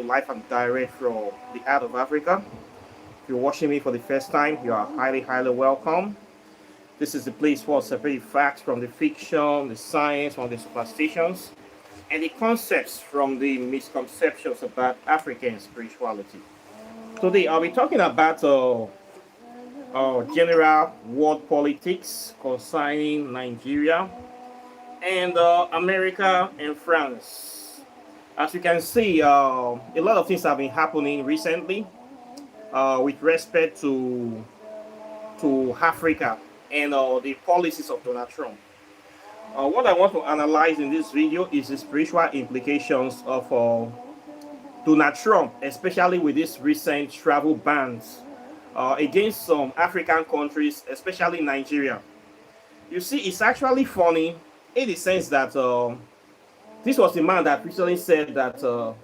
live and direct from the heart of Africa. If you're watching me for the first time, you are highly, highly welcome. This is the place where I separate facts from the fiction, the science from the superstitions, and the concepts from the misconceptions about African spirituality. Today, I'll be talking about general world politics concerning Nigeria and America and France. As you can see, a lot of things have been happening recently with respect to Africa and the policies of Donald Trump. What I want to analyze in this video is the spiritual implications of Donald Trump, especially with these recent travel bans against some African countries, especially Nigeria. You see, it's actually funny in the sense that this was the man that recently said that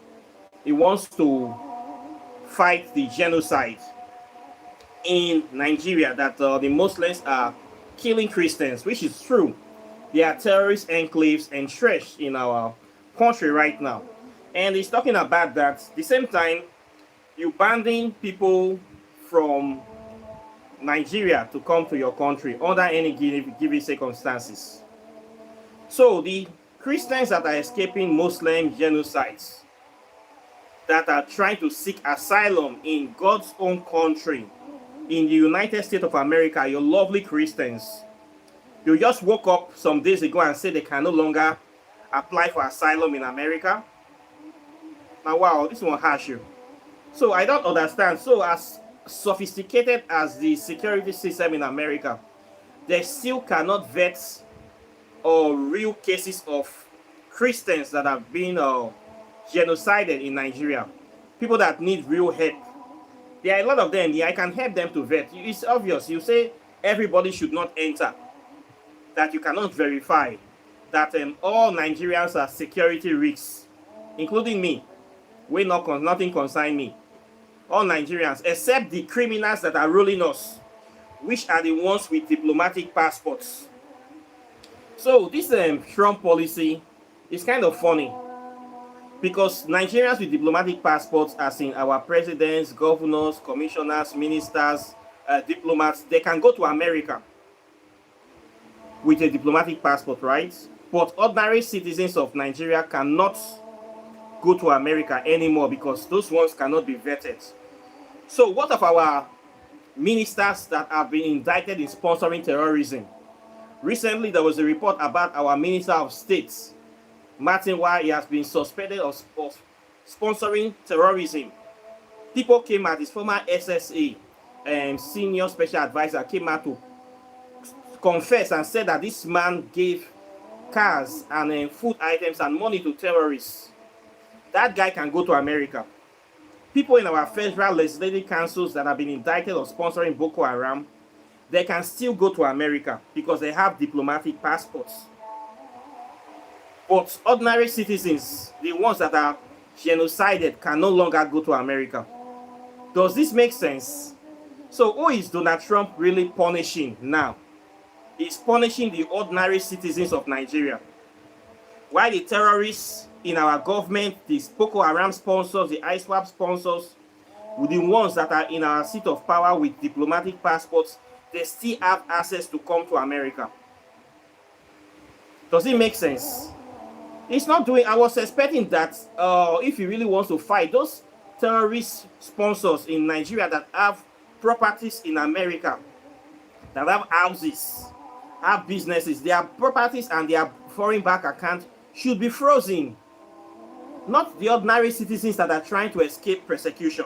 he wants to fight the genocide in Nigeria, that the Muslims are killing Christians, which is true. There are terrorist enclaves entrenched in our country right now. And he's talking about that. At the same time, you banning people from Nigeria to come to your country under any given circumstances. So the Christians that are escaping Muslim genocides, that are trying to seek asylum in God's own country, in the United States of America, your lovely Christians, you just woke up some days ago and said they can no longer apply for asylum in America. Now, wow, this one harsh you. So I don't understand. So as sophisticated as the security system in America, they still cannot vet real cases of Christians that have been genocided in Nigeria. People that need real help. There are a lot of them. Yeah, I can help them to vet. It's obvious. You say everybody should not enter. That you cannot verify. That all Nigerians are security risks, including me. Nothing concerns me. All Nigerians, except the criminals that are ruling us, which are the ones with diplomatic passports. So this Trump policy is kind of funny, because Nigerians with diplomatic passports, as in our presidents, governors, commissioners, ministers, diplomats, they can go to America with a diplomatic passport, right? But ordinary citizens of Nigeria cannot go to America anymore because those ones cannot be vetted. So what of our ministers that have been indicted in sponsoring terrorism? Recently, there was a report about our Minister of State, Martin, why he has been suspected of sponsoring terrorism. People came at his former SSA and senior special advisor came out to confess and said that this man gave cars and food items and money to terrorists. That guy can go to America. People in our federal legislative councils that have been indicted of sponsoring Boko Haram, they can still go to America because they have diplomatic passports. But ordinary citizens, the ones that are genocided, can no longer go to America. Does this make sense? So who is Donald Trump really punishing now? He's punishing the ordinary citizens of Nigeria. While the terrorists in our government, the Boko Haram sponsors, the ISWAP sponsors, with the ones that are in our seat of power with diplomatic passports, they still have access to come to America. Does it make sense? It's not doing. I was expecting that if he really wants to fight those terrorist sponsors in Nigeria that have properties in America, that have houses, have businesses, their properties and their foreign bank account should be frozen. Not the ordinary citizens that are trying to escape persecution.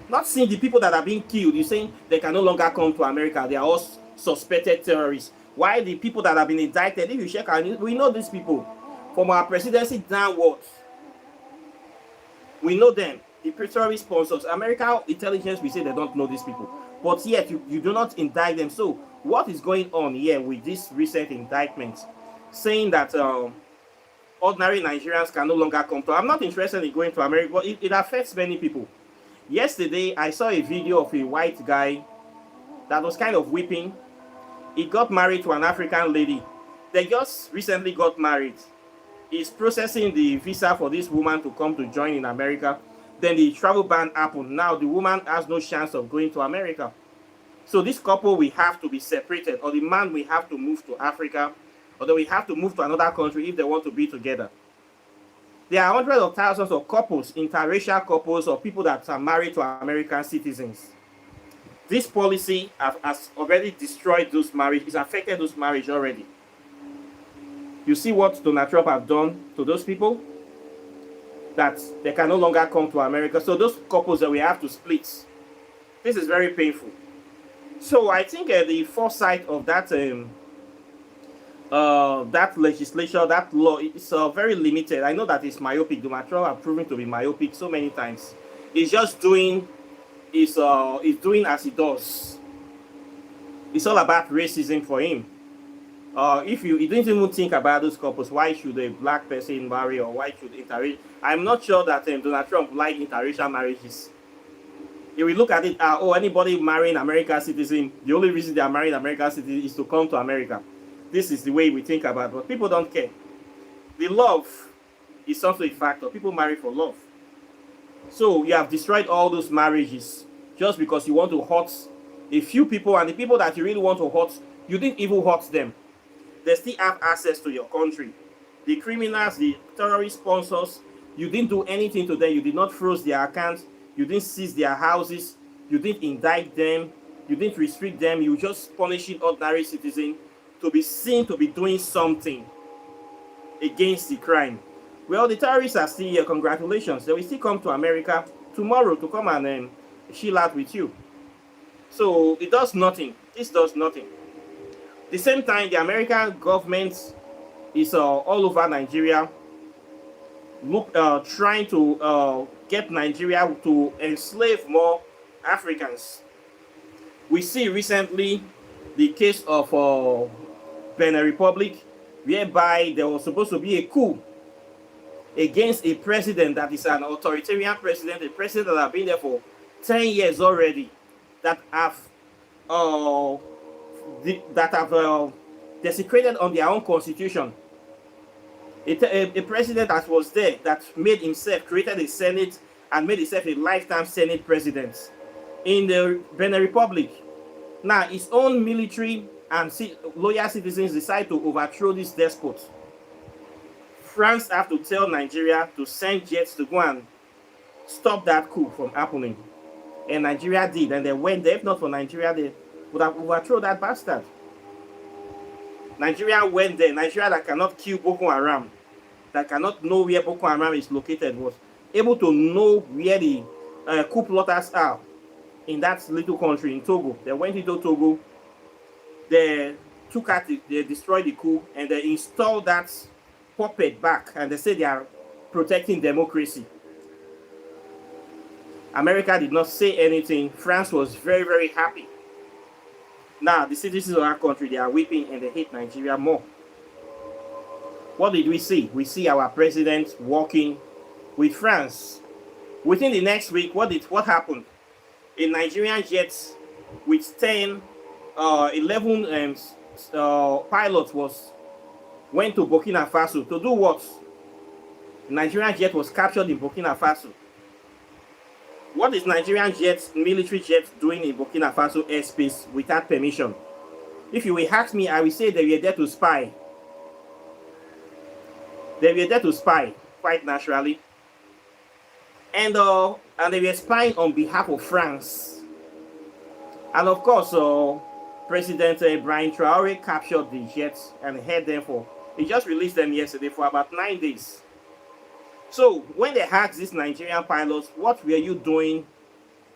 Not seeing the people that are being killed. You're saying they can no longer come to America. They are all suspected terrorists. Why the people that have been indicted, if you check our news, we know these people. From our presidency downwards. We know them. The terrorist sponsors. American intelligence, we say they don't know these people. But yet, you do not indict them. So, what is going on here with this recent indictment? Saying that ordinary Nigerians can no longer come to. I'm not interested in going to America, but it affects many people. Yesterday, I saw a video of a white guy that was kind of weeping. He got married to an African lady. They just recently got married. is processing the visa for this woman to come to join in America. Then the travel ban happened. Now the woman has no chance of going to America. So this couple will have to be separated, or the man will have to move to Africa, or they will have to move to another country if they want to be together. There are hundreds of thousands of couples, interracial couples, or people that are married to American citizens. This policy has already destroyed those marriages, it's affected those marriages already. You see what Donald Trump have done to those people? That they can no longer come to America. So those couples that we have to split. This is very painful. So I think the foresight of that that legislation, that law, is very limited. I know that it's myopic. Donald Trump have proven to be myopic so many times. He's just doing is doing as he does. It's all about racism for him. If you didn't even think about those couples, why should a black person marry, or why should interracial? I'm not sure that Donald Trump like interracial marriages. If we look at it, anybody marrying American citizen, the only reason they are marrying American citizen is to come to America. This is the way we think about it, but people don't care. The love is also a factor. People marry for love. So you have destroyed all those marriages just because you want to hurt a few people, and the people that you really want to hurt, you didn't even hurt them. They still have access to your country. The criminals, the terrorist sponsors, you didn't do anything to them. You did not freeze their accounts. You didn't seize their houses. You didn't indict them. You didn't restrict them. You just punishing ordinary citizens to be seen to be doing something against the crime. Well, the terrorists are still here. Congratulations. They will still come to America tomorrow to come and chill out with you. So it does nothing. This does nothing. At the same time, the American government is all over Nigeria, trying to get Nigeria to enslave more Africans. We see recently the case of Benin Republic, whereby there was supposed to be a coup against a president that is an authoritarian president, a president that has been there for 10 years already, that have desecrated on their own constitution. A president that was there, that made himself, created a Senate and made himself a lifetime Senate president in the Benin Republic. Now, his own military and loyal citizens decide to overthrow this despot. France have to tell Nigeria to send jets to go and stop that coup from happening. And Nigeria did, and they went there. If not for Nigeria, they would have overthrown that bastard. Nigeria went there. Nigeria that cannot kill Boko Haram, that cannot know where Boko Haram is located, was able to know where the coup plotters are in that little country in Togo. They went into Togo, they took out, they destroyed the coup, and they installed that puppet back, and they say they are protecting democracy. America did not say anything. France was very, very happy. Now, the citizens of our country, they are weeping and they hate Nigeria more. What did we see? We see our president working with France. Within the next week, what happened? A Nigerian jet with 11 pilots went to Burkina Faso to do what? The Nigerian jet was captured in Burkina Faso. What is Nigerian jets, military jets, doing in Burkina Faso airspace without permission? If you will ask me, I will say they were there to spy. They were there to spy, quite naturally. And they were spying on behalf of France. And of course, President Brian Traore captured the jets and held them he just released them yesterday for about 9 days. So when they asked these Nigerian pilots, what were you doing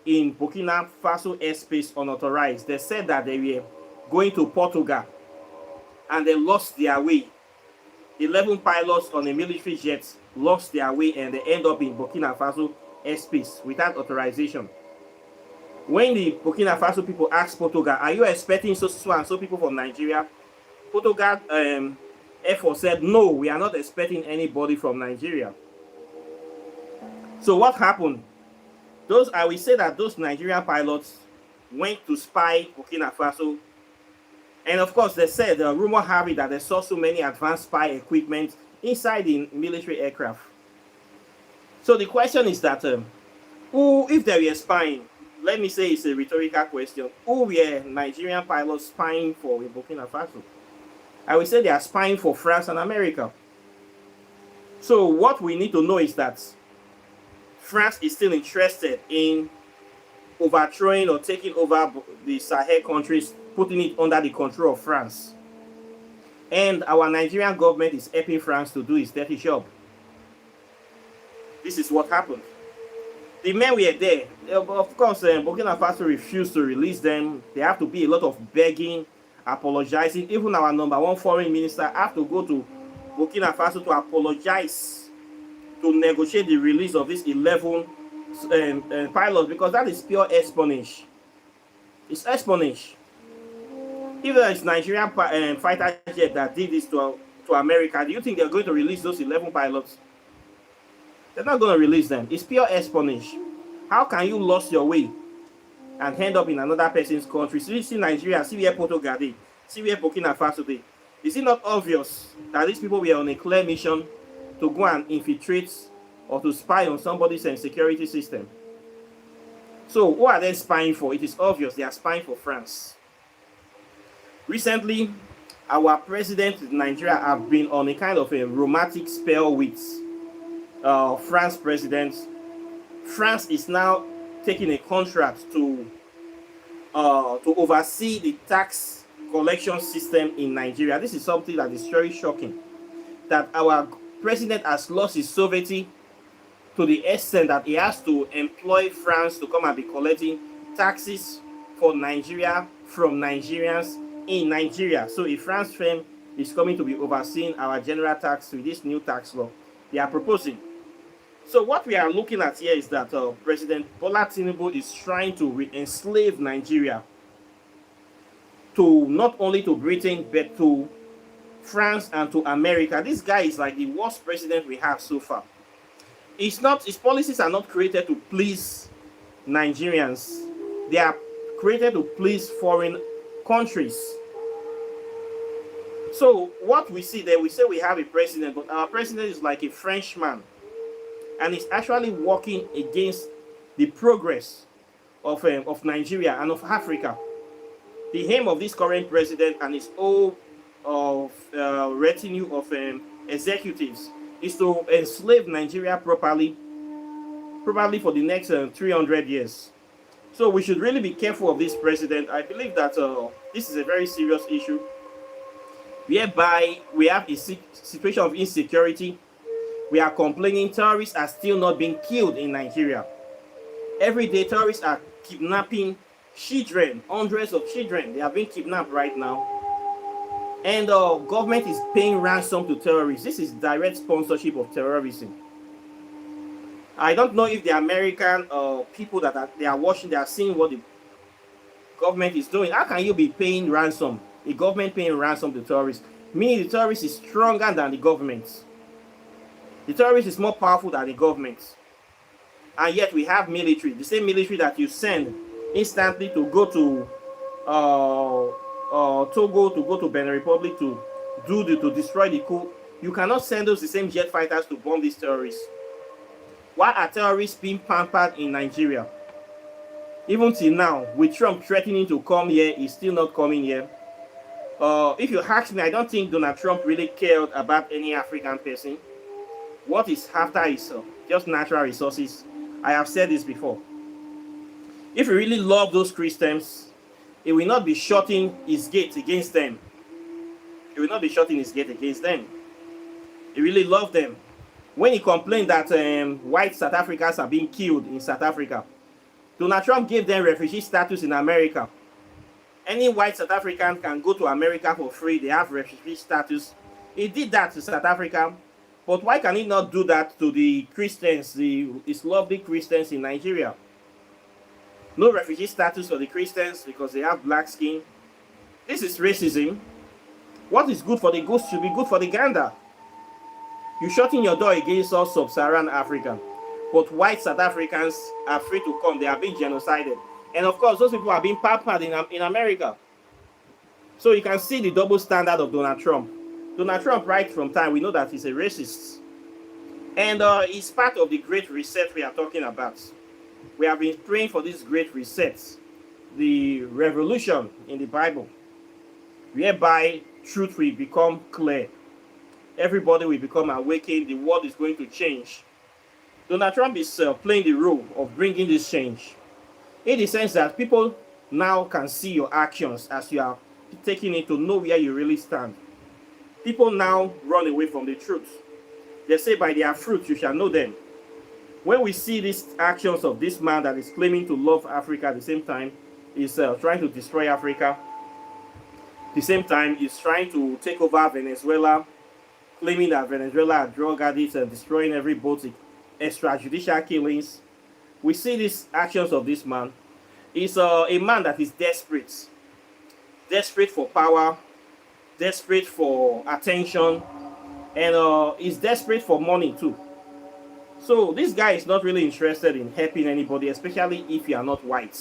in Burkina Faso airspace unauthorized? They said that they were going to Portugal and they lost their way. 11 pilots on a military jet lost their way and they end up in Burkina Faso airspace without authorization. When the Burkina Faso people asked Portugal, are you expecting so and so people from Nigeria? Portugal Air Force said, no, we are not expecting anybody from Nigeria. So what happened? I will say that those Nigerian pilots went to spy Burkina Faso. And of course, they said, the rumor have it that they saw so many advanced spy equipment inside the military aircraft. So the question is that who, if they were spying, let me say it's a rhetorical question, who were Nigerian pilots spying for in Burkina Faso? I would say they are spying for France and America. So what we need to know is that France is still interested in overthrowing or taking over the Sahel countries, putting it under the control of France. And our Nigerian government is helping France to do its dirty job. This is what happened. The men were there. Of course, Burkina Faso refused to release them. There have to be a lot of begging, apologizing. Even our number one foreign minister have to go to Burkina Faso to apologize, to negotiate the release of these 11 pilots, because that is pure espionage. It's espionage. If there is Nigerian fighter jet that did this to America, do you think they're going to release those 11 pilots? They're not going to release them. It's pure espionage. How can you lose your way and end up in another person's country? See Nigeria, see where Portugal did, see where Burkina Faso did. Is it not obvious that these people were on a clear mission to go and infiltrate or to spy on somebody's security system? So who are they spying for? It is obvious they are spying for France. Recently, our president in Nigeria have been on a kind of a romantic spell with France president. France is now taking a contract to oversee the tax collection system in Nigeria. This is something that is very shocking, that our president has lost his sovereignty to the extent that he has to employ France to come and be collecting taxes for Nigeria from Nigerians in Nigeria. So a France firm is coming to be overseeing our general tax with this new tax law they are proposing. So what we are looking at here is that President Bola Tinubu is trying to re-enslave Nigeria to not only to Britain but to France and to America. This guy is like the worst president we have so far. His policies are not created to please Nigerians. They are created to please foreign countries. So what we see there, we say we have a president, but our president is like a Frenchman, and is actually working against the progress of Nigeria and of Africa. The aim of this current president and his whole retinue of executives is to enslave Nigeria probably for the next 300 years. So we should really be careful of this president. I believe that this is a very serious issue, whereby we have a situation of insecurity. We are complaining terrorists are still not being killed in Nigeria. Every day terrorists are kidnapping children, hundreds of children. They are being kidnapped right now. And government is paying ransom to terrorists. This is direct sponsorship of terrorism. I don't know if the American people that they are watching, they are seeing what the government is doing. How can you be paying ransom? The government paying ransom to terrorists? Meaning the terrorist is stronger than the government. The terrorist is more powerful than the government. And yet we have military, the same military that you send instantly to go to Togo, to go to Benin Republic to destroy the coup. You cannot send those the same jet fighters to bomb these terrorists. Why are terrorists being pampered in Nigeria? Even till now, with Trump threatening to come here, he's still not coming here. If you ask me, I don't think Donald Trump really cared about any African person. What is after is just natural resources. I have said this before. If he really loved those Christians, he will not be shutting his gate against them. He will not be shutting his gate against them. He really loved them. When he complained that white South Africans are being killed in South Africa, Donald Trump gave them refugee status in America. Any white South African can go to America for free. They have refugee status. He did that to South Africa. But why can he not do that to the Christians, his lovely Christians in Nigeria? No refugee status for the Christians because they have black skin. This is racism. What is good for the goose should be good for the gander. You're shutting your door against all sub-Saharan Africa. But white South Africans are free to come. They are being genocided. And of course, those people are being pampered in America. So you can see the double standard of Donald Trump. Donald Trump, right from time, we know that he's a racist. And it's part of the great reset we are talking about. We have been praying for this great reset, the revolution in the Bible, whereby truth will become clear. Everybody will become awakened. The world is going to change. Donald Trump is playing the role of bringing this change, in the sense that people now can see your actions as you are taking it to know where you really stand. People now run away from the truth. They say, by their fruit you shall know them. When we see these actions of this man that is claiming to love Africa at the same time, is trying to destroy Africa, at the same time is trying to take over Venezuela, claiming that Venezuela are drug addicts and destroying every boat, extrajudicial killings. We see these actions of this man. He's a man that is desperate. Desperate for power, desperate for attention, and is desperate for money too. So this guy is not really interested in helping anybody, especially if you are not white.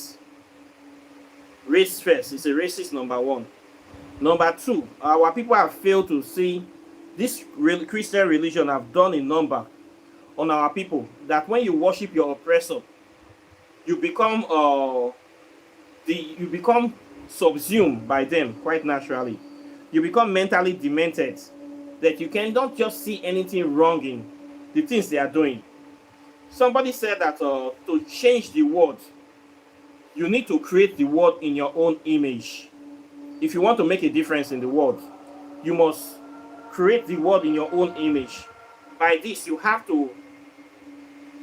Race first is a racist, number one. Number two, our people have failed to see this Christian religion have done a number on our people, that when you worship your oppressor, you become subsumed by them quite naturally. You become mentally demented, that you cannot just see anything wrong in the things they are doing. Somebody said that to change the world, you need to create the world in your own image. If you want to make a difference in the world, you must create the world in your own image. By this, you have to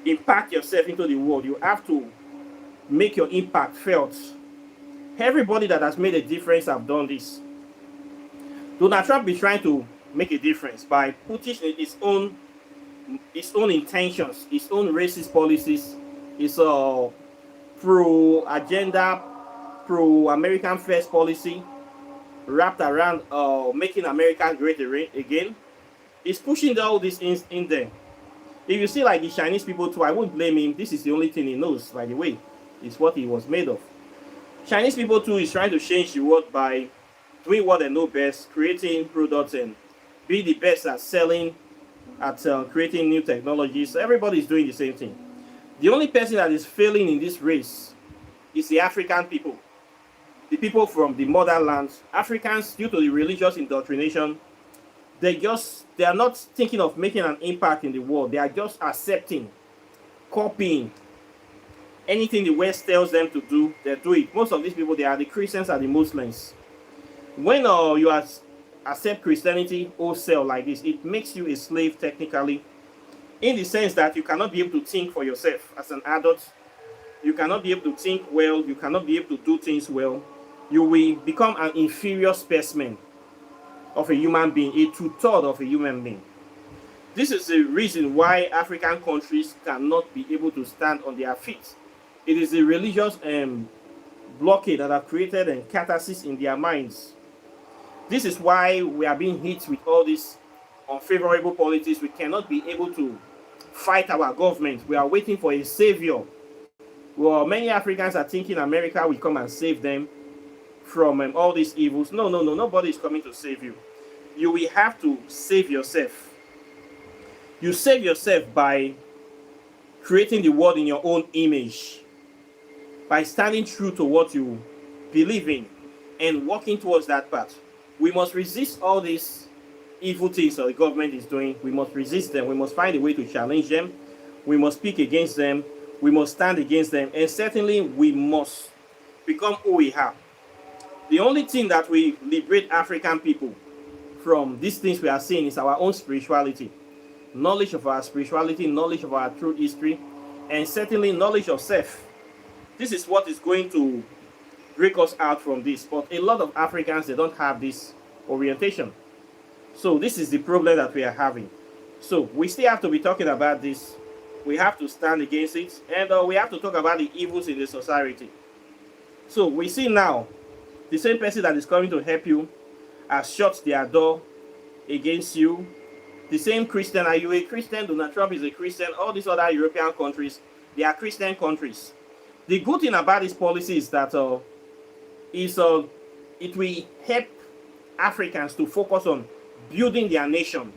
impact yourself into the world. You have to make your impact felt. Everybody that has made a difference have done this. Donald Trump is trying to make a difference by putting his own intentions, his own racist policies, his pro-agenda, pro-American first policy wrapped around making America great again. He's pushing all this in there. If you see like the Chinese people too, I won't blame him. This is the only thing he knows, by the way. It's what he was made of. Chinese people too is trying to change the world by doing what they know best, creating products and be the best at selling, at creating new technologies. So everybody is doing the same thing. The only person that is failing in this race is the African people. The people from the motherland. Africans, due to the religious indoctrination, they are not thinking of making an impact in the world. They are just accepting, copying. Anything the West tells them to do, they do it. Most of these people, they are the Christians and the Muslims. When you accept Christianity wholesale like this, it makes you a slave technically, in the sense that you cannot be able to think for yourself as an adult. You cannot be able to think well. You cannot be able to do things well. You will become an inferior specimen of a human being, a two-thirds of a human being. This is the reason why African countries cannot be able to stand on their feet. It is the religious blockade that have created a catharsis in their minds. This is why we are being hit with all these unfavorable politics. We cannot be able to fight our government. We are waiting for a savior. Well, many Africans are thinking America will come and save them from all these evils. No. Nobody is coming to save you. You will have to save yourself. You save yourself by creating the world in your own image, by standing true to what you believe in and working towards that path. We must resist all these evil things that the government is doing. We must resist them. We must find a way to challenge them. We must speak against them. We must stand against them. And certainly we must become who we are. The only thing that will liberate African people from these things we are seeing is our own spirituality. Knowledge of our spirituality, knowledge of our true history, and certainly knowledge of self. This is what is going to break us out from this. But a lot of Africans, they don't have this orientation. So this is the problem that we are having. So we still have to be talking about this. We have to stand against it. And we have to talk about the evils in the society. So we see now, the same person that is coming to help you has shut their door against you. The same Christian, are you a Christian? Donald Trump is a Christian. All these other European countries, they are Christian countries. The good thing about this policy is that it will help Africans to focus on building their nation.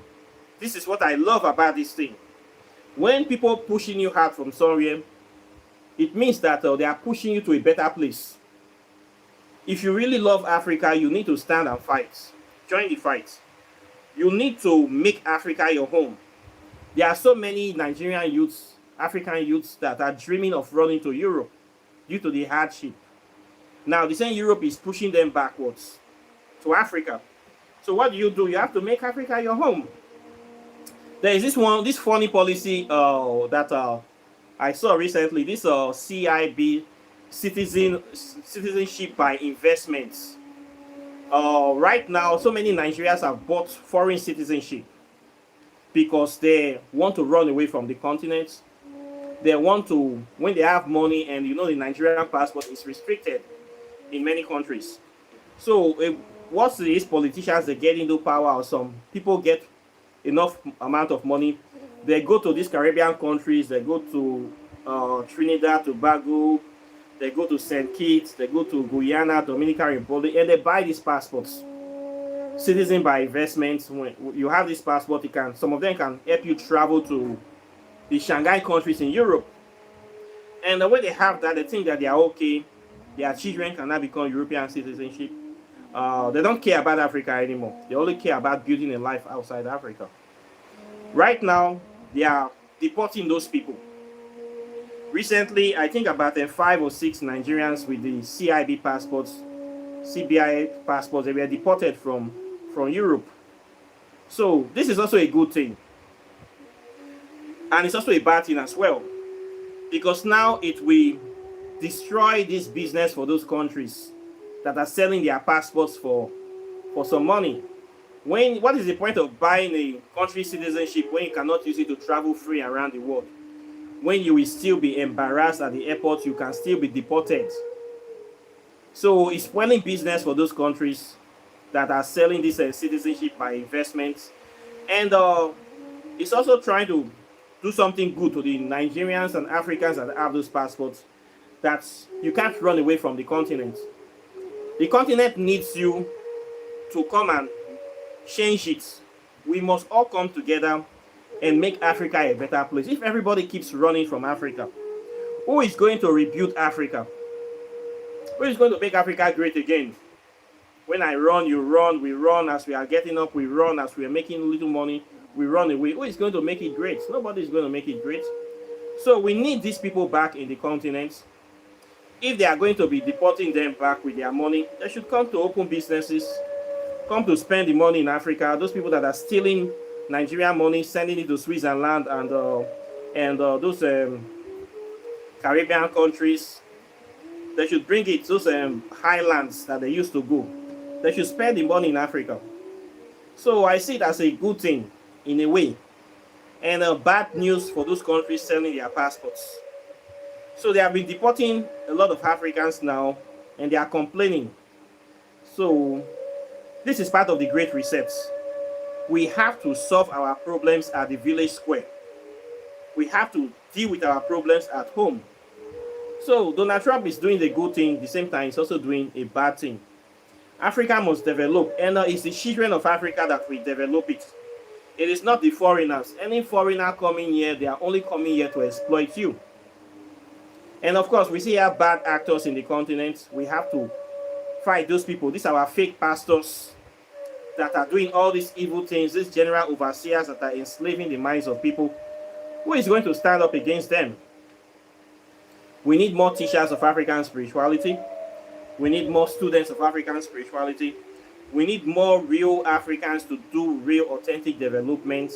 This is what I love about this thing. When people pushing you hard from somewhere, it means that they are pushing you to a better place. If you really love Africa, you need to stand and fight. Join the fight. You need to make Africa your home. There are so many Nigerian youths, African youths that are dreaming of running to Europe due to the hardship. Now, the same Europe is pushing them backwards to Africa. So what do? You have to make Africa your home. There is this funny policy that I saw recently. This CIB, citizenship by investments. Right now, so many Nigerians have bought foreign citizenship because they want to run away from the continent. They want to, when they have money, and you know the Nigerian passport is restricted in many countries. So what these politicians, they get into power, or some people get enough amount of money, they go to these Caribbean countries, they go to Trinidad, Tobago, they go to St. Kitts, they go to Guyana, Dominican Republic, and they buy these passports. Citizen by investments. When you have this passport, some of them can help you travel to the Shanghai countries in Europe. And when they have that, they think that they are okay. Their children cannot become European citizenship. They don't care about Africa anymore. They only care about building a life outside Africa. Right now, they are deporting those people. Recently, I think about 5 or 6 Nigerians with the CIB passports, CBI passports, they were deported from Europe. So this is also a good thing. And it's also a bad thing as well. Because now it will destroy this business for those countries that are selling their passports for some money. What is the point of buying a country citizenship when you cannot use it to travel free around the world? When you will still be embarrassed at the airport, you can still be deported. So it's spoiling business for those countries that are selling this citizenship by investments. And it's also trying to do something good to the Nigerians and Africans that have those passports, that you can't run away from the continent. The continent needs you to come and change it. We must all come together and make Africa a better place. If everybody keeps running from Africa, who is going to rebuild Africa? Who is going to make Africa great again? When I run, you run, we run. As we are getting up, we run. As we are making little money, we run away. Who is going to make it great? Nobody is going to make it great. So we need these people back in the continent. If they are going to be deporting them back with their money, they should come to open businesses, come to spend the money in Africa. Those people that are stealing Nigerian money, sending it to Switzerland and those Caribbean countries, they should bring it to those highlands that they used to go. They should spend the money in Africa. So I see it as a good thing in a way, and bad news for those countries selling their passports. So they have been deporting a lot of Africans now, and they are complaining. So this is part of the Great Reset. We have to solve our problems at the village square. We have to deal with our problems at home. So Donald Trump is doing the good thing, at the same time he's also doing a bad thing. Africa must develop, and it's the children of Africa that will develop it. It is not the foreigners. Any foreigner coming here, they are only coming here to exploit you. And of course, we see our bad actors in the continent. We have to fight those people. These are our fake pastors that are doing all these evil things, these general overseers that are enslaving the minds of people. Who is going to stand up against them? We need more teachers of African spirituality. We need more students of African spirituality. We need more real Africans to do real authentic development,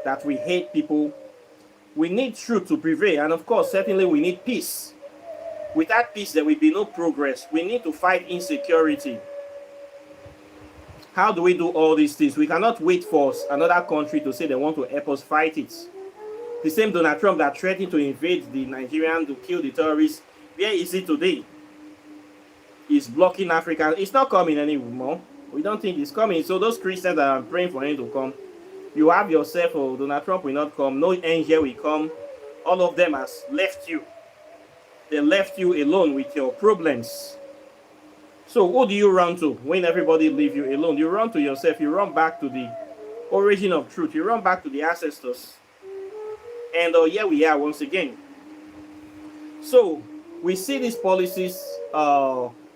that we hate people. We need truth to prevail, and of course, certainly we need peace. Without peace, there will be no progress. We need to fight insecurity. How do we do all these things? We cannot wait for another country to say they want to help us fight it. The same Donald Trump that threatened to invade the Nigerian to kill the terrorists, where is he today? He's blocking Africa. It's not coming anymore. We don't think it's coming. So those Christians that are praying for him to come, you have yourself, oh, Donald Trump will not come. No angel will come. All of them has left you. They left you alone with your problems. So who do you run to when everybody leave you alone? You run to yourself. You run back to the origin of truth. You run back to the ancestors. And here we are once again. So we see these policies,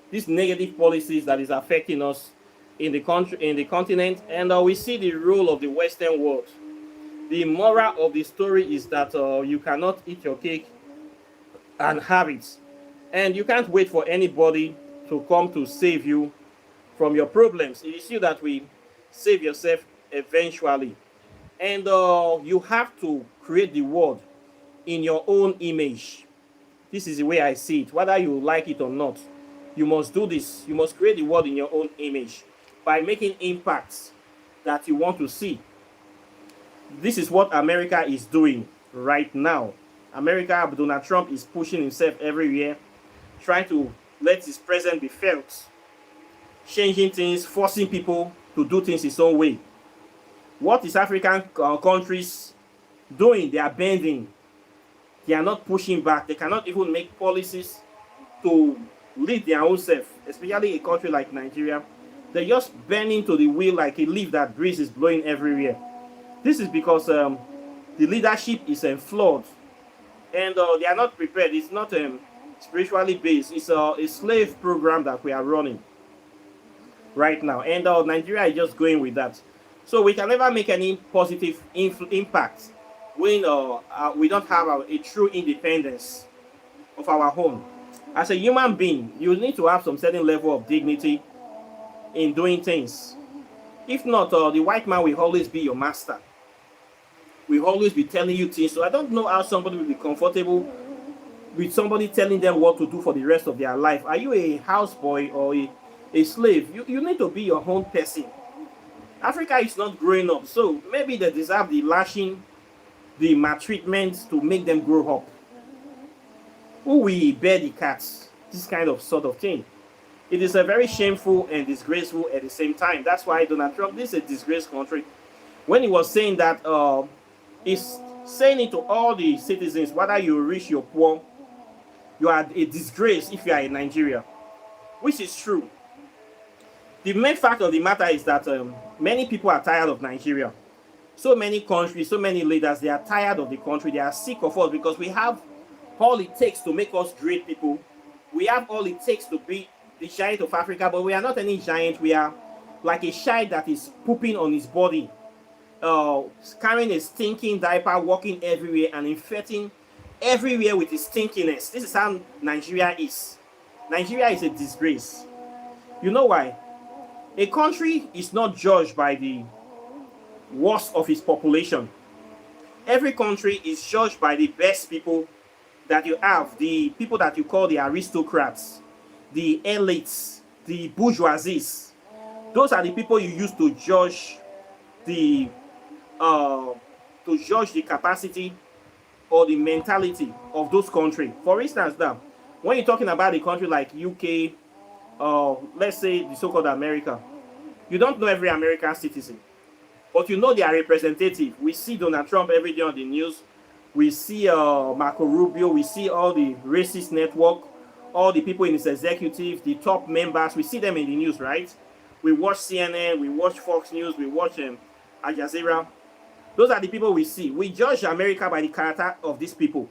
these negative policies that is affecting us in the country, in the continent, and we see the role of the Western world. The moral of the story is that you cannot eat your cake and have it, and you can't wait for anybody to come to save you from your problems. It is you that will save yourself eventually, and you have to create the world in your own image. This is the way I see it. Whether you like it or not, you must do this. You must create the world in your own image by making impacts that you want to see. This is what America is doing right now. America, Donald Trump is pushing himself everywhere, trying to let his presence be felt, changing things, forcing people to do things his own way. What is African countries doing? They are bending. They are not pushing back. They cannot even make policies to lead their own self, especially a country like Nigeria. They're just bending to the wheel like a leaf that breeze is blowing everywhere. This is because the leadership is flawed, and they are not prepared. It's not spiritually based. It's a slave program that we are running right now, and Nigeria is just going with that. So we can never make any positive impact when we don't have a true independence of our own. As a human being, you need to have some certain level of dignity in doing things. If not, the white man will always be your master. Will always be telling you things. So I don't know how somebody will be comfortable with somebody telling them what to do for the rest of their life. Are you a houseboy or a slave? You need to be your own person. Africa is not growing up, so maybe they deserve the lashing, the maltreatment to make them grow up. Who will bear the cats? This kind of sort of thing. It is a very shameful and disgraceful at the same time. That's why Donald Trump, this is a disgraced country. When he was saying that, he's saying it to all the citizens, whether you're rich or poor, you are a disgrace if you are in Nigeria, which is true. The main fact of the matter is that many people are tired of Nigeria. So many countries, so many leaders, they are tired of the country. They are sick of us because we have all it takes to make us great people. We have all it takes to be the giant of Africa, but we are not any giant. We are like a child that is pooping on his body, carrying a stinking diaper, walking everywhere and infecting everywhere with his stinkiness. This is how Nigeria is. Nigeria is a disgrace. You know why? A country is not judged by the worst of its population. Every country is judged by the best people that you have, the people that you call the aristocrats, the elites, the bourgeoisies. Those are the people you use to judge the capacity or the mentality of those countries. For instance, now, when you're talking about a country like UK, let's say the so-called America, you don't know every American citizen, but you know they are representative. We see Donald Trump every day on the news. We see Marco Rubio. We see all the racist network, all the people in his executive, the top members. We see them in the news, right? We watch CNN, we watch Fox News, we watch Al Jazeera. Those are the people we see. We judge America by the character of these people.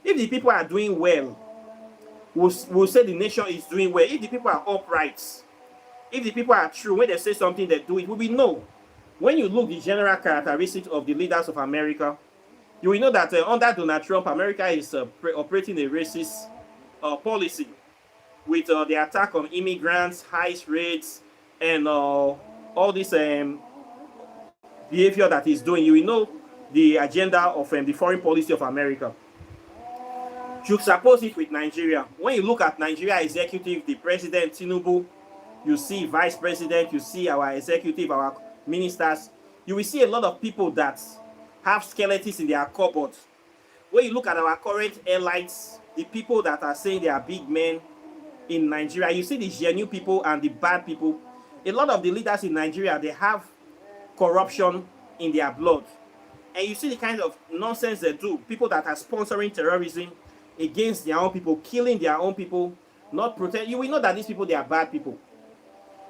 If the people are doing well, we'll say the nation is doing well. If the people are upright, if the people are true, when they say something, they do it, we will know. When you look the general characteristics of the leaders of America, you will know that under Donald Trump, America is operating a racist policy with the attack on immigrants, ICE raids, and all this behavior that he's doing. You will know the agenda of the foreign policy of America. Juxtapose it with Nigeria. When you look at Nigeria executive, the president, Tinubu, you see vice president, you see our executive, our ministers, you will see a lot of people that have skeletons in their cupboard. When you look at our current elites, the people that are saying they are big men in Nigeria, you see the genuine people and the bad people. A lot of the leaders in Nigeria, they have corruption in their blood. And you see the kind of nonsense they do. People that are sponsoring terrorism against their own people, killing their own people, not protect, you will know that these people, they are bad people.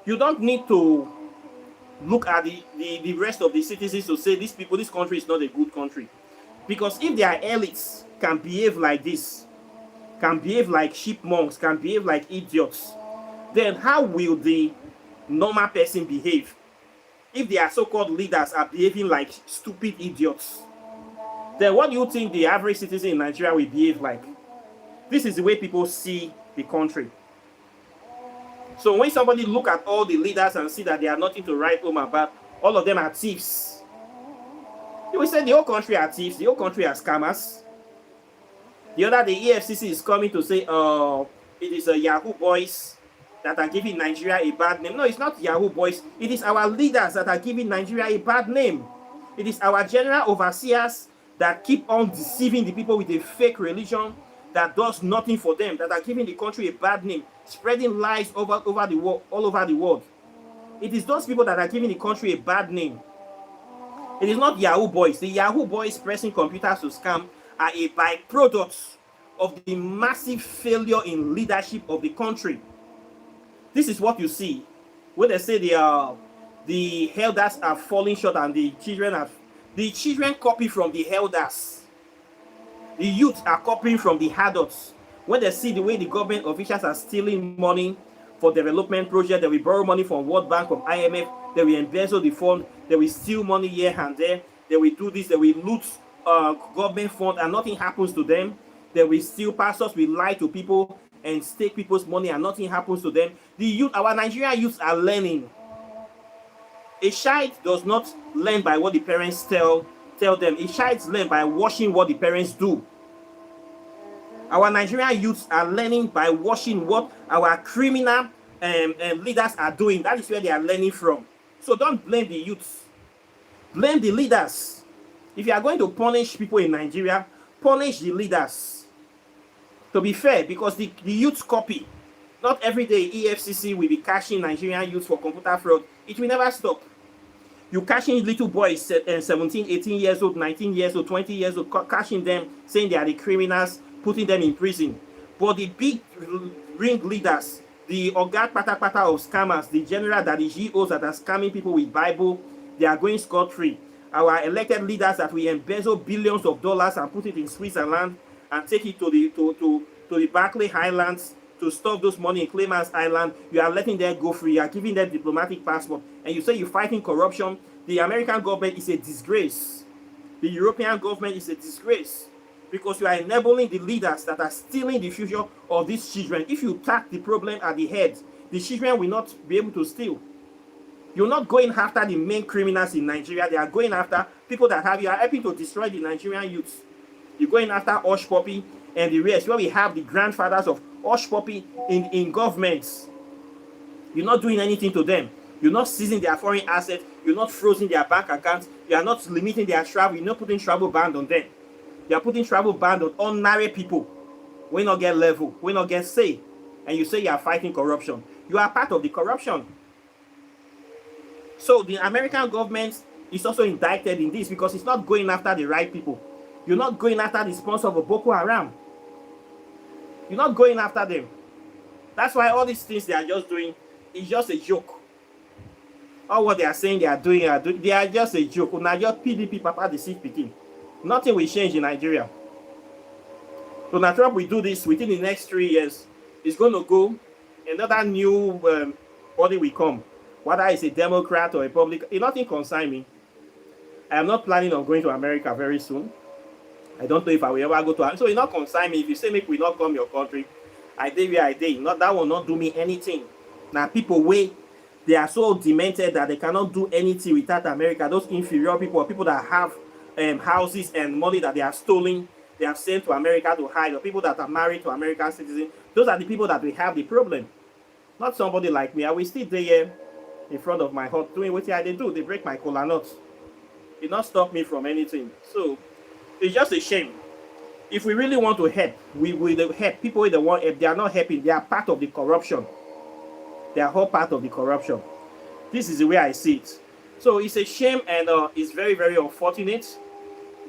You don't need to look at the rest of the citizens to say these people, this country is not a good country. Because if their elites can behave like this, can behave like chipmunks, can behave like idiots, then how will the normal person behave if their so-called leaders are behaving like stupid idiots? Then what do you think the average citizen in Nigeria will behave like? This is the way people see the country. So when somebody look at all the leaders and see that they are nothing to write home about, all of them are thieves, you will say the whole country are thieves, the whole country are scammers. The other, the EFCC is coming to say, it is a Yahoo boys that are giving Nigeria a bad name. No, it's not Yahoo boys. It is our leaders that are giving Nigeria a bad name. It is our general overseers that keep on deceiving the people with a fake religion that does nothing for them, that are giving the country a bad name, spreading lies over the world, all over the world. It is those people that are giving the country a bad name. It is not Yahoo boys. The Yahoo boys pressing computers to scam are a byproduct of the massive failure in leadership of the country. This is what you see when they say the elders are falling short and the children copy from the elders. The youth are copying from the adults. When they see the way the government officials are stealing money for development projects, they will borrow money from World Bank, from IMF, they will embezzle the fund, they will steal money here and there, they will do this, they will loot government fund and nothing happens to them. They will steal, pastors will lie to people and take people's money and nothing happens to them. The youth, our Nigerian youths are learning. A child does not learn by what the parents tell them. A child learns by watching what the parents do. Our Nigerian youths are learning by watching what our criminal leaders are doing. That is where they are learning from. So don't blame the youths. Blame the leaders. If you are going to punish people in Nigeria, punish the leaders. To be fair, because the youths copy. Not every day EFCC will be catching Nigerian youths for computer fraud. It will never stop. You catching little boys, 17, 18 years old, 19 years old, 20 years old, catching them, saying they are the criminals, putting them in prison. But the big ring leaders, the Oga Pata of scammers, the general that the GOs that are scamming people with Bible, they are going scot-free. Our elected leaders that we embezzle billions of dollars and put it in Switzerland and take it to the Barclay Islands to stuff those money in Clemens Island, you are letting them go free. You are giving them diplomatic passport, and you say you're fighting corruption. The American government is a disgrace. The European government is a disgrace because you are enabling the leaders that are stealing the future of these children. If you tack the problem at the head, the children will not be able to steal. You're not going after the main criminals in Nigeria. They are going after people that you are helping to destroy the Nigerian youths. You're going after Hush Puppy and the rest, where we have the grandfathers of Hush Puppy in governments. You're not doing anything to them. You're not seizing their foreign assets. You're not frozen their bank accounts. You are not limiting their travel. You're not putting travel ban on them. You are putting travel ban on ordinary people. We not get level. We not get say. And you say you are fighting corruption. You are part of the corruption. So the American government is also indicted in this because it's not going after the right people. You're not going after the sponsor of Boko Haram. You're not going after them. That's why all these things they are just doing is just a joke. All what they are saying they are doing, they are just a joke. Now just PDP, Papa, the sick picking. Nothing will change in Nigeria. So now Trump will do this within the next 3 years. It's going to go. Another new body will come. Whether it's a Democrat or a Republican, it nothing concerns me. I am not planning on going to America very soon. I don't know if I will ever go to America. So it not concern me. If you say make we not come your country, I did where I did. Not that will not do me anything. Now people wait. They are so demented that they cannot do anything without America. Those inferior people, people that have houses and money that they are stolen, they have sent to America to hide, or people that are married to American citizens. Those are the people that will have the problem. Not somebody like me. I will still there in front of my hut doing what I do. They break my cola nuts. It not stop me from anything. So it's just a shame. If we really want to help, we will help. People in the world, if they are not helping, they are part of the corruption. They are all part of the corruption. This is the way I see it. So it's a shame, and it's very, very unfortunate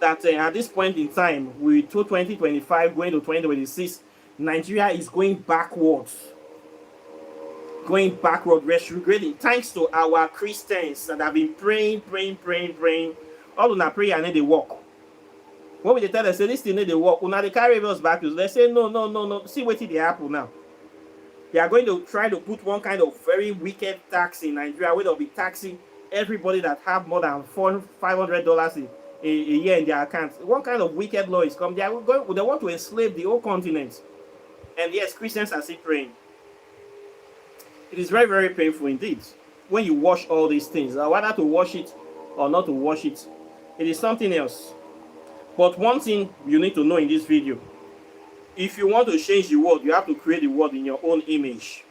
that at this point in time, with 2025 going to 2026, Nigeria is going backwards. Going backward, retrograding, thanks to our Christians that have been praying. All una prayer and then they work. When we tell them, say this thing need they work, una they carry us back. They say no. See what they happen now. They are going to try to put one kind of very wicked tax in Nigeria where they'll be taxing everybody that have more than $500 a year in their accounts. One kind of wicked law is coming. They want to enslave the whole continent. And yes, Christians are still praying. It is very, very painful indeed when you watch all these things. Whether to watch it or not to watch it, it is something else. But one thing you need to know in this video, if you want to change the world, you have to create the world in your own image.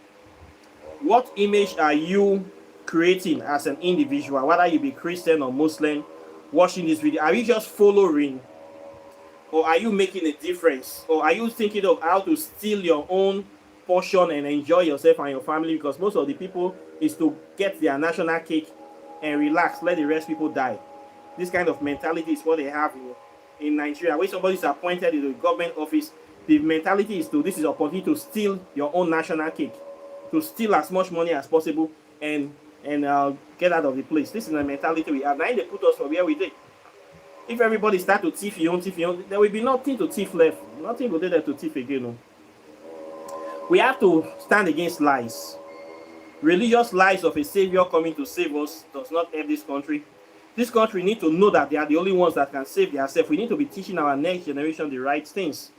What image are you creating as an individual, whether you be Christian or Muslim, watching this video? Are you just following, or are you making a difference? Or are you thinking of how to steal your own portion and enjoy yourself and your family? Because most of the people is to get their national cake and relax, let the rest people die. This kind of mentality is what they have in Nigeria. When somebody is appointed in the government office, the mentality is to, this is an opportunity to steal your own national cake, to steal as much money as possible and get out of the place. This is the mentality we have. Now they put us for where we did. If everybody start to thief your own, there will be nothing to thief left. Nothing will be there to thief again. No? We have to stand against lies. Religious lies of a savior coming to save us does not help this country. This country need to know that they are the only ones that can save themselves. We need to be teaching our next generation the right things.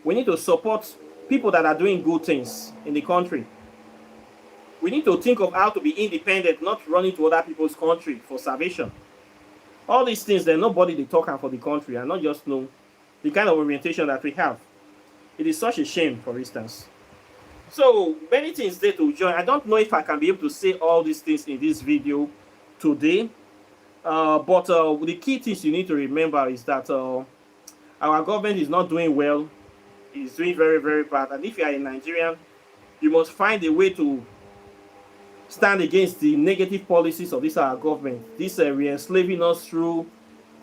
We need to support people that are doing good things in the country. We need to think of how to be independent, not running to other people's country for salvation. All these things, there's nobody they talk for the country and not just know the kind of orientation that we have. It is such a shame, for instance. So, many things there to join. I don't know if I can be able to say all these things in this video today. But the key things you need to remember is that our government is not doing well. It's doing very, very bad. And if you are a Nigerian, you must find a way to stand against the negative policies of this our government. This re-enslaving us through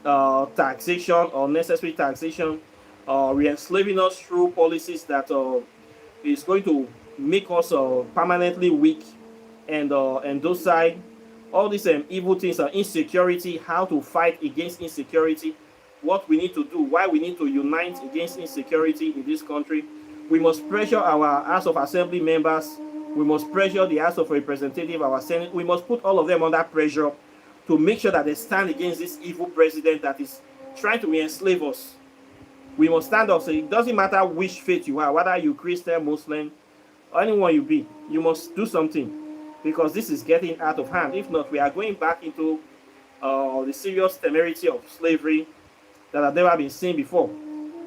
taxation or necessary taxation, re-enslaving us through policies that is going to make us permanently weak and docile. All these evil things are insecurity, how to fight against insecurity, what we need to do, why we need to unite against insecurity in this country. We must pressure our House of Assembly members. We must pressure the House of Representatives, our Senate. We must put all of them under pressure to make sure that they stand against this evil president that is trying to enslave us. We must stand up. So it doesn't matter which faith you are, whether you're Christian, Muslim, or anyone you be, you must do something. Because this is getting out of hand. If not, we are going back into the serious temerity of slavery that have never been seen before.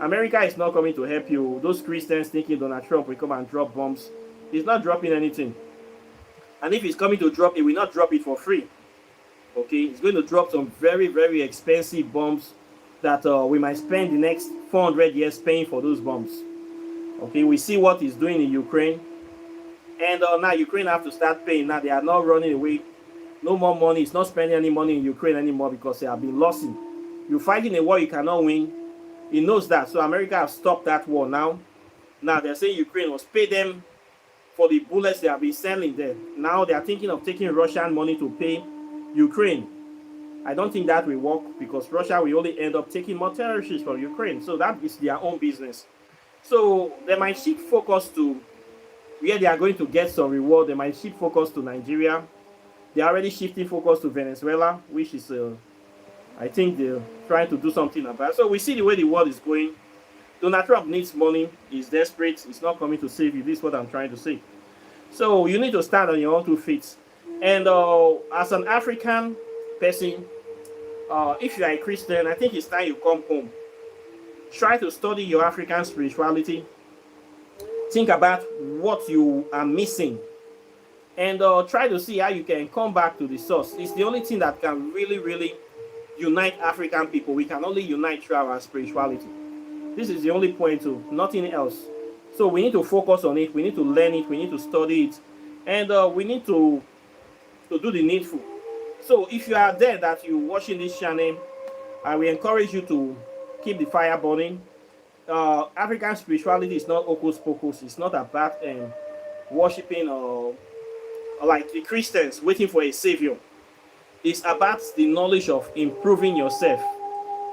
America is not coming to help you. Those Christians thinking Donald Trump will come and drop bombs. He's not dropping anything. And if he's coming to drop, he will not drop it for free. Okay, he's going to drop some very, very expensive bombs that we might spend the next 400 years paying for those bombs. Okay, we see what he's doing in Ukraine. And now Ukraine have to start paying. Now they are not running away. No more money. It's not spending any money in Ukraine anymore because they have been losing. You're fighting a war you cannot win. He knows that. So America has stopped that war now. Now they're saying Ukraine must pay them for the bullets they have been selling there. Now they are thinking of taking Russian money to pay Ukraine. I don't think that will work because Russia will only end up taking more territories from Ukraine. So that is their own business. So they might shift focus to where they are going to get some reward. They might shift focus to Nigeria. They are already shifting focus to Venezuela, which is, I think they're trying to do something about it. So we see the way the world is going. Donald Trump needs money. He's desperate. He's not coming to save you. This is what I'm trying to say. So you need to stand on your own 2 feet. And as an African person, if you are a Christian, I think it's time you come home. Try to study your African spirituality. Think about what you are missing and try to see how you can come back to the source. It's the only thing that can really, really unite African people. We can only unite through our spirituality. This is the only point to nothing else. So we need to focus on it. We need to learn it. We need to study it. And we need to do the needful. So if you are there that you're watching this channel, I will encourage you to keep the fire burning. African spirituality is not hocus pocus. It's not about worshiping like the Christians waiting for a savior. It's about the knowledge of improving yourself,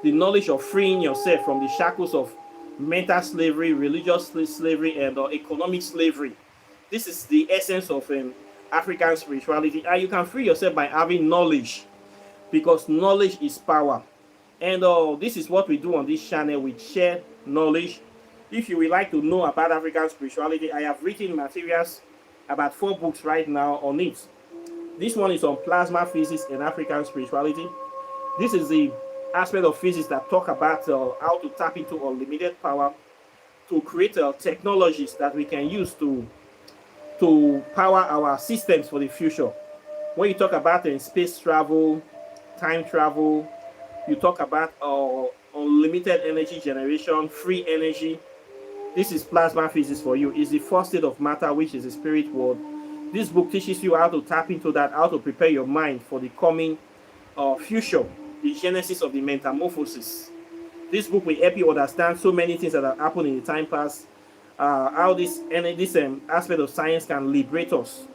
the knowledge of freeing yourself from the shackles of mental slavery, religious slavery, and economic slavery. This is the essence of African spirituality, and you can free yourself by having knowledge, because knowledge is power. And this is what we do on this channel. We share knowledge. If you would like to know about African spirituality, I have written materials, about 4 books right now on it. This one is on plasma physics and African spirituality. This is the aspect of physics that talk about how to tap into unlimited power to create technologies that we can use to power our systems for the future. When you talk about space travel, time travel, you talk about unlimited energy generation, free energy. This is plasma physics for you. It's the first state of matter, which is the spirit world. This book teaches you how to tap into that, how to prepare your mind for the coming future, the genesis of the metamorphosis. This book will help you understand so many things that have happened in the time past, how this aspect of science can liberate us.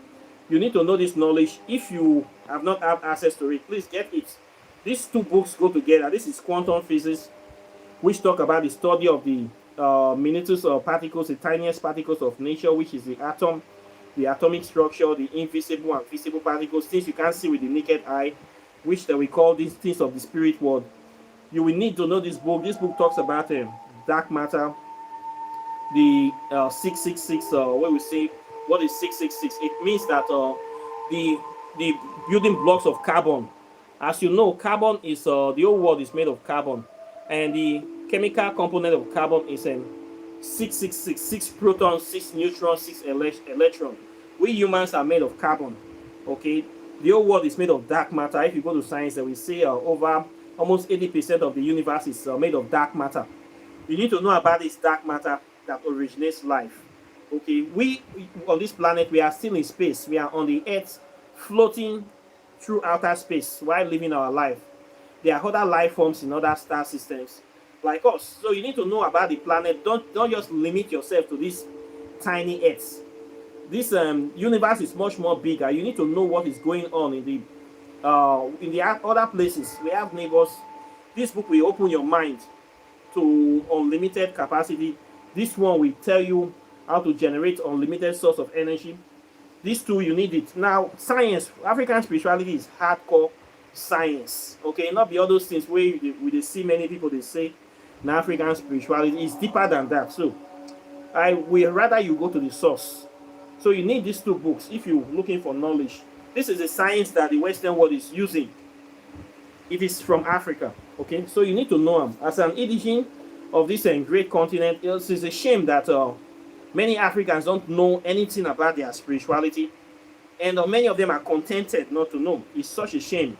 You need to know this knowledge. If you have not had access to it, please get it. These 2 books go together. This is quantum physics, which talk about the study of the minutest particles, the tiniest particles of nature, which is the atom, the atomic structure, the invisible and visible particles, things you can't see with the naked eye, which we call these things of the spirit world. You will need to know this book. This book talks about dark matter, the 666. Where we say, what is 666? It means that the building blocks of carbon. As you know, carbon is the whole world is made of carbon, and the chemical component of carbon is 666, 6 protons, 6 neutrons, 6 electrons. We humans are made of carbon. Okay, the whole world is made of dark matter. If you go to science, we say over almost 80% of the universe is made of dark matter. You need to know about this dark matter that originates life. Okay, we on this planet, we are still in space. We are on the Earth, floating through outer space while living our life. There are other life forms in other star systems like us. So you need to know about the planet. Don't just limit yourself to this tiny Earth. This universe is much more bigger. You need to know what is going on in the other places. We have neighbors. This book will open your mind to unlimited capacity. This one will tell you how to generate unlimited source of energy. These 2, you need it. Now, science, African spirituality is hardcore science. Okay, not be all those things where we see many people, they say now African spirituality is deeper than that. So I will rather you go to the source. So you need these 2 books if you're looking for knowledge. This is a science that the Western world is using. It is from Africa. Okay, so you need to know them. As an indigene of this great continent, it is a shame that many Africans don't know anything about their spirituality, and many of them are contented not to know. It's such a shame.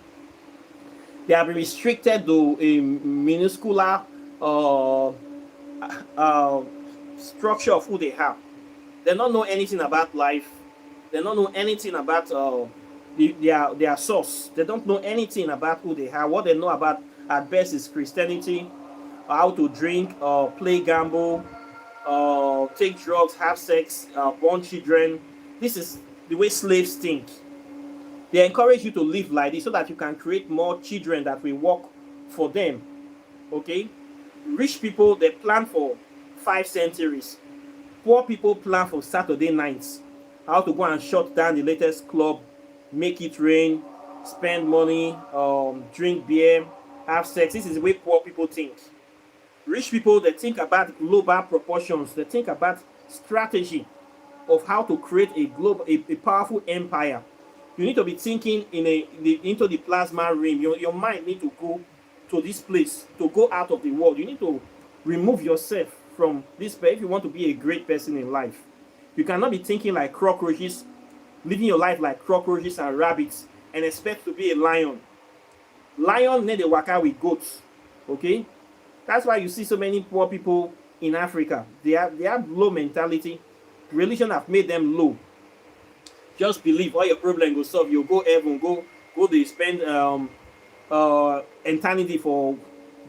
They have been restricted to a minuscule structure of who they are. They don't know anything about life. They don't know anything about their source. They don't know anything about who they are. What they know about at best is Christianity, how to drink, play gamble, take drugs, have sex, born children. This is the way slaves think. They encourage you to live like this so that you can create more children that will work for them. Okay? Rich people, they plan for 5 centuries. Poor people plan for Saturday nights. How to go and shut down the latest club, make it rain, spend money, drink beer, have sex. This is the way poor people think. Rich people, they think about global proportions. They think about strategy of how to create a powerful empire. You need to be thinking into the plasma realm. Your mind need to go to this place, to go out of the world. You need to remove yourself from this place if you want to be a great person in life. You cannot be thinking like cockroaches, living your life like cockroaches and rabbits, and expect to be a lion. Lion need a waka with goats. Okay? That's why you see so many poor people in Africa. They have low mentality. Religion have made them low. Just believe all your problem will solve. You go heaven, go they spend eternity for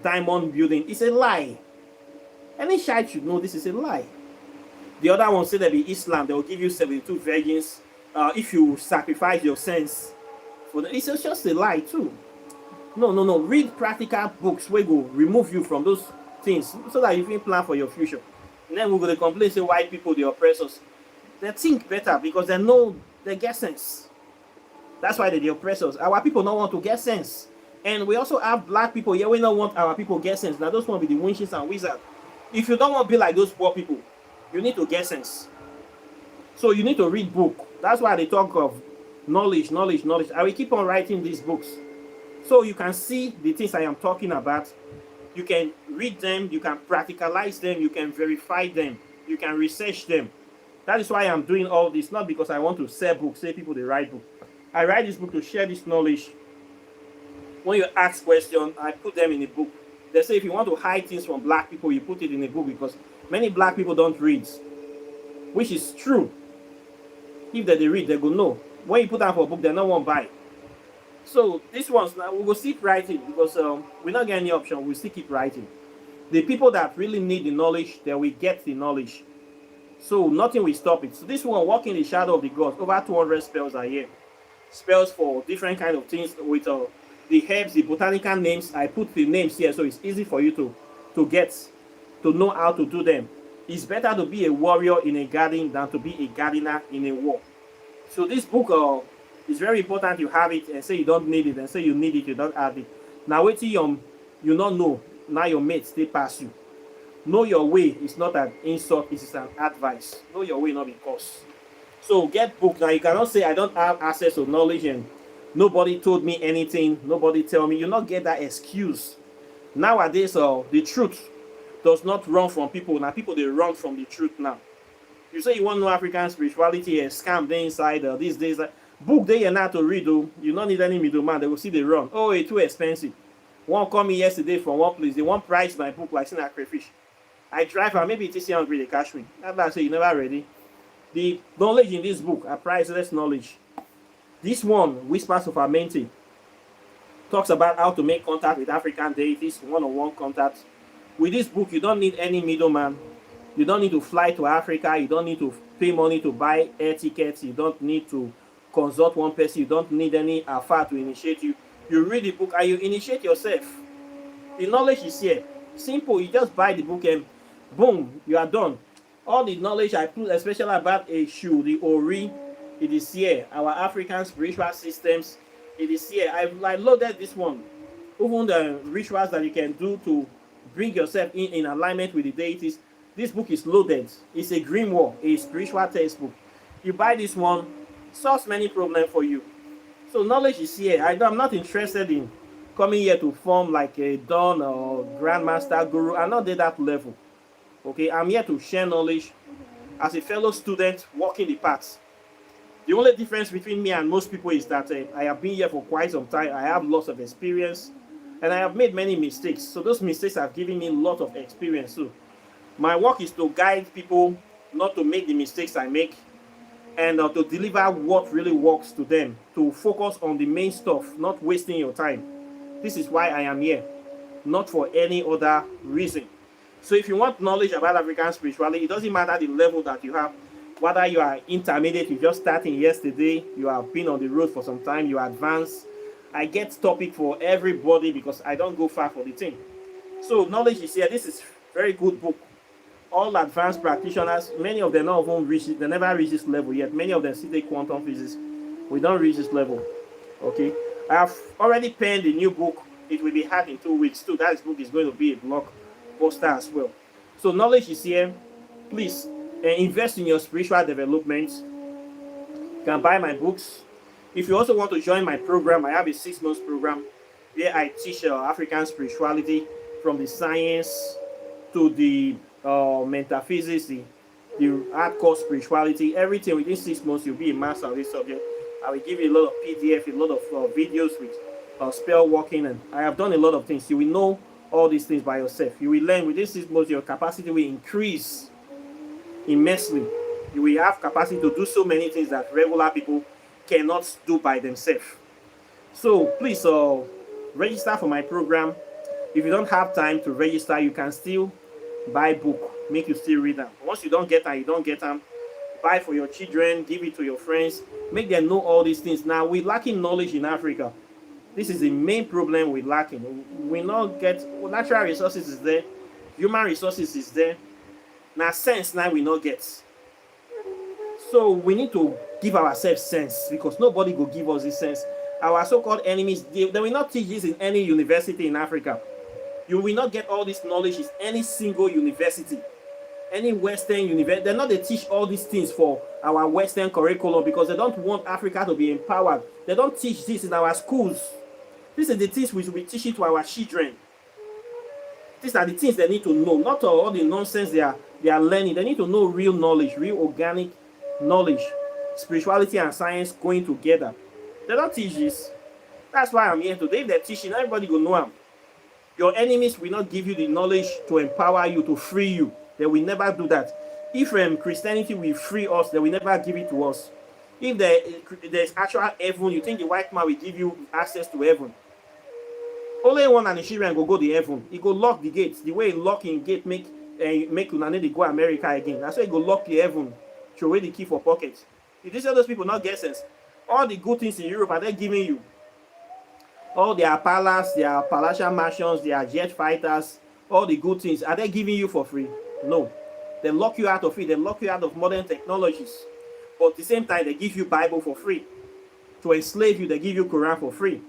diamond building. It's a lie. Any child should know this is a lie. The other one say there be Islam, they will give you 72 virgins if you sacrifice your sins for the. It's just a lie too. No, no, no. Read practical books where go remove you from those things so that you can plan for your future. And then we go to complain say white people they oppress us. They think better because they know they get sense. That's why they oppress us. Our people don't want to get sense. And we also have black people here. We don't want our people get sense. Now those want to be the witches and wizards. If you don't want to be like those poor people, you need to get sense. So you need to read book. That's why they talk of knowledge, knowledge, knowledge. I will keep on writing these books. So you can see the things I am talking about. You can read them, you can practicalize them, you can verify them, you can research them. That is why I'm doing all this, not because I want to sell books, say people they write book. I write this book to share this knowledge. When you ask questions, I put them in a book. They say if you want to hide things from black people, you put it in a book because many black people don't read, which is true. If they read, they go know. When you put out for a book, they no one buy. So these ones now we will keep writing because we not get any option. We still keep writing. The people that really need the knowledge, they will get the knowledge. So nothing will stop it. So this one, walk in the shadow of the gods, over 200 spells are here. Spells for different kind of things with the herbs, the botanical names. I put the names here so it's easy for you to get, to know how to do them. It's better to be a warrior in a garden than to be a gardener in a war. So this book is very important you have it and say you don't need it and say you need it, you don't have it. Now wait till you not know, now your mates they pass you. Know your way is not an insult, it is an advice. Know your way, not because. So get book. Now you cannot say I don't have access to knowledge and nobody told me anything, nobody tell me. You not get that excuse. Nowadays, the truth does not run from people. Now people they run from the truth now. You say you want to know African spirituality, a scam they inside these days. Book they are not to read. You don't need any middleman. They will see they run. Oh, it's too expensive. One call me yesterday from one place. They want price my book like saying a crayfish. I drive and maybe it's hungry they catch me. That's why I say you never ready. The knowledge in this book are priceless knowledge. This one, Whispers of Amenti, talks about how to make contact with African deities, one-on-one contact. With this book, you don't need any middleman. You don't need to fly to Africa. You don't need to pay money to buy air tickets. You don't need to consult one person. You don't need any alpha to initiate you. You read the book and you initiate yourself. The knowledge is here. Simple. You just buy the book and boom, you are done. All the knowledge I put, especially about Eshu, the Ori, it is here. Our African spiritual systems, it is here. I loaded this one. Even the rituals that you can do to bring yourself in alignment with the deities. This book is loaded. It's a grimoire, a spiritual textbook. You buy this one, solves many problems for you. So knowledge is here. I'm not interested in coming here to form like a Don or Grandmaster Guru. I'm not at that level. Okay, I'm here to share knowledge as a fellow student walking the path. The only difference between me and most people is that I have been here for quite some time. I have lots of experience and I have made many mistakes. So those mistakes have given me a lot of experience. So my work is to guide people not to make the mistakes I make and to deliver what really works to them, to focus on the main stuff, not wasting your time. This is why I am here, not for any other reason. So if you want knowledge about African spirituality, it doesn't matter the level that you have, whether you are intermediate, you just starting yesterday, you have been on the road for some time, you are advanced. I get topic for everybody because I don't go far for the thing. So knowledge is here. This is very good book. All advanced practitioners, many of them not even reach it, they never reach this level yet. Many of them see the quantum physics. We don't reach this level. Okay. I have already penned the new book. It will be out in 2 weeks too. That book is going to be a blog poster as well. So knowledge is here. Please invest in your spiritual development. You can buy my books. If you also want to join my program, I have a 6-month program where I teach African spirituality from the science to the metaphysics, the hardcore spirituality, everything within 6 months. You'll be a master of this subject. I will give you a lot of PDF, a lot of videos with spell working, and I have done a lot of things. You will know all these things by yourself. You will learn within 6 months. Your capacity will increase immensely. You will have capacity to do so many things that regular people cannot do by themselves. So please register for my program. If you don't have time to register, you can still buy book, make you still read them. Once you don't get them, you don't get them. Buy for your children, give it to your friends, make them know all these things. Now we're lacking knowledge in Africa. This is the main problem we're lacking. We not get natural resources is there, human resources is there. Now sense now we not get. So we need to give ourselves sense because nobody will give us this sense. Our so-called enemies, they will not teach this in any university in Africa. You will not get all this knowledge in any single university, any Western university. They're not they teach all these things for our Western curriculum because they don't want Africa to be empowered. They don't teach this in our schools. These are the things we should be teaching to our children. These are the things they need to know, not all the nonsense they are learning. They need to know real knowledge, real organic knowledge, spirituality and science going together. They don't teach this. That's why I'm here today. If they're teaching, everybody will know them. Your enemies will not give you the knowledge to empower you, to free you. They will never do that. If Christianity will free us, they will never give it to us. If there's actual heaven, you think the white man will give you access to heaven? Only one Nigerian go to heaven. He go lock the gates. The way he lock in gate make una need to go America again. That's why he go lock the heaven. Throw away the key for pockets. You see those people not get sense. All the good things in Europe are they giving you? All their palace, their palatial mansions, their jet fighters, all the good things, are they giving you for free? No. They lock you out of it. They lock you out of modern technologies. But at the same time, they give you Bible for free. To enslave you, they give you Quran for free.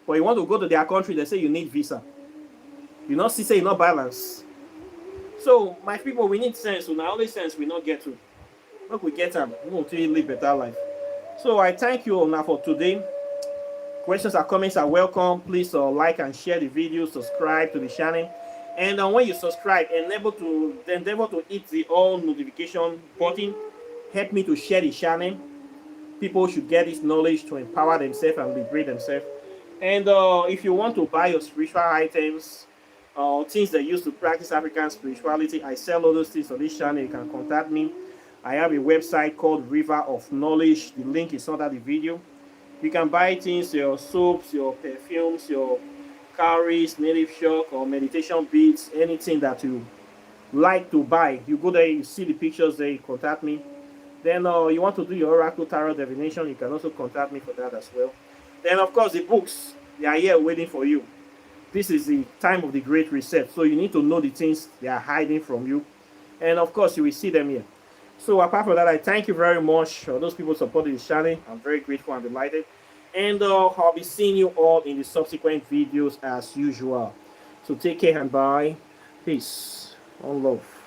But you want to go to their country, they say you need visa. You not see say you not balance. So my people, we need sense. So now only sense we not get to. Look, we get them. We want to live better life. So I thank you all now for today. Questions or comments are welcome. Please like and share the video, subscribe to the channel. And when you subscribe, endeavor to hit the all notification button. Help me to share the channel. People should get this knowledge to empower themselves and liberate themselves. And if you want to buy your spiritual items, things they use to practice African spirituality, I sell all those things on this channel. You can contact me. I have a website called River of Knowledge. The link is under the video. You can buy things, your soaps, your perfumes, your cowries, native shock, or meditation beads, anything that you like to buy. You go there, you see the pictures there, you contact me. Then you want to do your oracle tarot divination, you can also contact me for that as well. Then of course the books, they are here waiting for you. This is the time of the great reset, so you need to know the things they are hiding from you. And of course you will see them here. So apart from that, I thank you very much for those people supporting this channel. I'm very grateful and delighted. And I'll be seeing you all in the subsequent videos as usual. So take care and bye. Peace. One love.